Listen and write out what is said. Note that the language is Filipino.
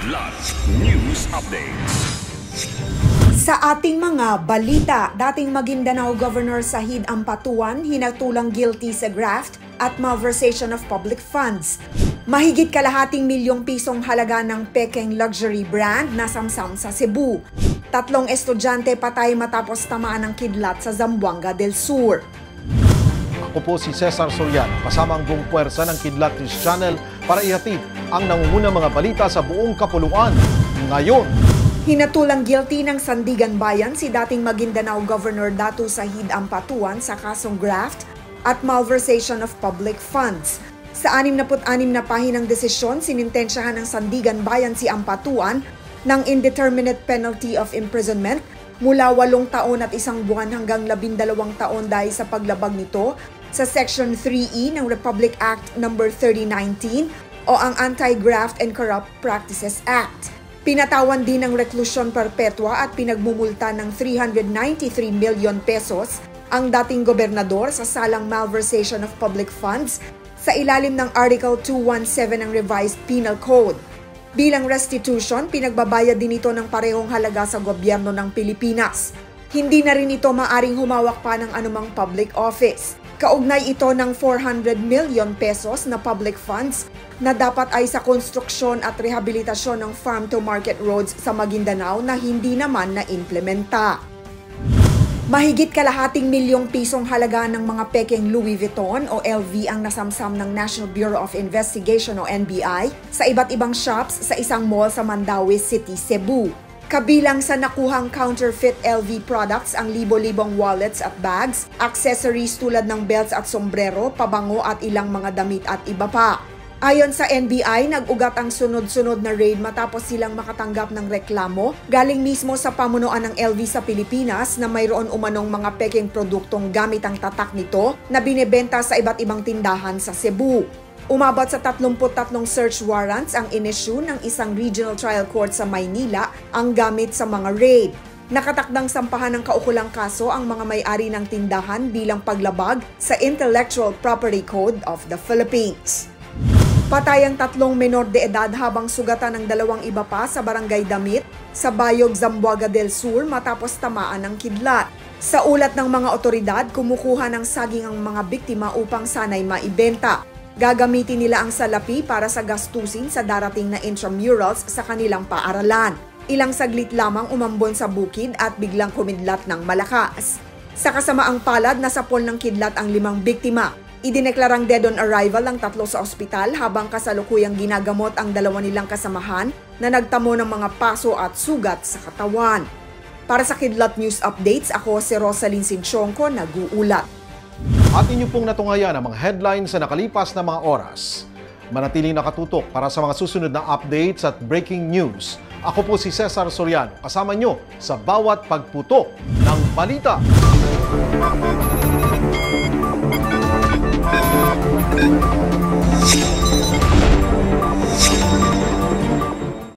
Kidlat News Updates. Sa ating mga balita, dating Maguindanao Governor Zahid Ampatuan hinatulang guilty sa graft at malversation of public funds. Mahigit kalahating milyong pisong halaga ng pekeng luxury brand na samsam sa Cebu. 3 estudyante patay matapos tamaan ng kidlat sa Zamboanga del Sur. Ako po si Cesar Soriano, kasama ang buong puwersa ng Kidlat News Channel para ihatid ang nangungunang mga balita sa buong kapuluan. Ngayon, hinatulang guilty ng Sandigan Bayan si dating Maguindanao Governor Datu Zahid Ampatuan sa kasong graft at malversation of public funds. Sa 66 na pahinang desisyon, sinintensyahan ng Sandigan Bayan si Ampatuan ng indeterminate penalty of imprisonment mula 8 taon at 1 buwan hanggang 12 taon dahil sa paglabag nito sa Section 3E ng Republic Act No. 3019 o ang Anti-Graft and Corrupt Practices Act. Pinatawan din ng reklusyon perpetua at pinagmumulta ng 393 million pesos ang dating gobernador sa salang malversation of public funds sa ilalim ng Article 217 ng Revised Penal Code. Bilang restitution, pinagbabayad din ito ng parehong halaga sa gobyerno ng Pilipinas. Hindi na rin ito maaring humawak pa ng anumang public office. Kaugnay ito ng 400 million pesos na public funds na dapat ay sa konstruksyon at rehabilitasyon ng farm-to-market roads sa Maguindanao na hindi naman na-implementa. Mahigit kalahating milyong pisong halaga ng mga pekeng Louis Vuitton o LV ang nasamsam ng National Bureau of Investigation o NBI sa iba't ibang shops sa isang mall sa Mandaue City, Cebu. Kabilang sa nakuhang counterfeit LV products ang libo-libong wallets at bags, accessories tulad ng belts at sombrero, pabango at ilang mga damit at iba pa. Ayon sa NBI, nag-ugat ang sunod-sunod na raid matapos silang makatanggap ng reklamo galing mismo sa pamunuan ng LV sa Pilipinas na mayroon umanong mga pekeng produktong gamit ang tatak nito na binebenta sa iba't ibang tindahan sa Cebu. Umabot sa 33 search warrants ang inisyu ng isang regional trial court sa Maynila ang gamit sa mga raid. Nakatakdang sampahan ng kaukulang kaso ang mga may-ari ng tindahan bilang paglabag sa Intellectual Property Code of the Philippines. Patay ang 3 menor de edad habang sugatan ng 2 iba pa sa Barangay Damit sa Bayog, Zamboanga del Sur matapos tamaan ng kidlat. Sa ulat ng mga otoridad, kumukuha ng saging ang mga biktima upang sanay maibenta. Gagamitin nila ang salapi para sa gastusin sa darating na intramurals sa kanilang paaralan. Ilang saglit lamang umambon sa bukid at biglang kumidlat ng malakas. Sa kasamaang palad, nasapol ng kidlat ang 5 biktima. Idineklarang dead on arrival ang 3 sa ospital habang kasalukuyang ginagamot ang 2 nilang kasamahan na nagtamo ng mga paso at sugat sa katawan. Para sa Kidlat News Updates, ako si Rosalyn Sinchonko, nag-uulat. At inyo pong natungayan ang mga headlines sa nakalipas na mga oras. Manatiling nakatutok para sa mga susunod na updates at breaking news. Ako po si Cesar Soriano, kasama nyo sa bawat pagputok ng balita.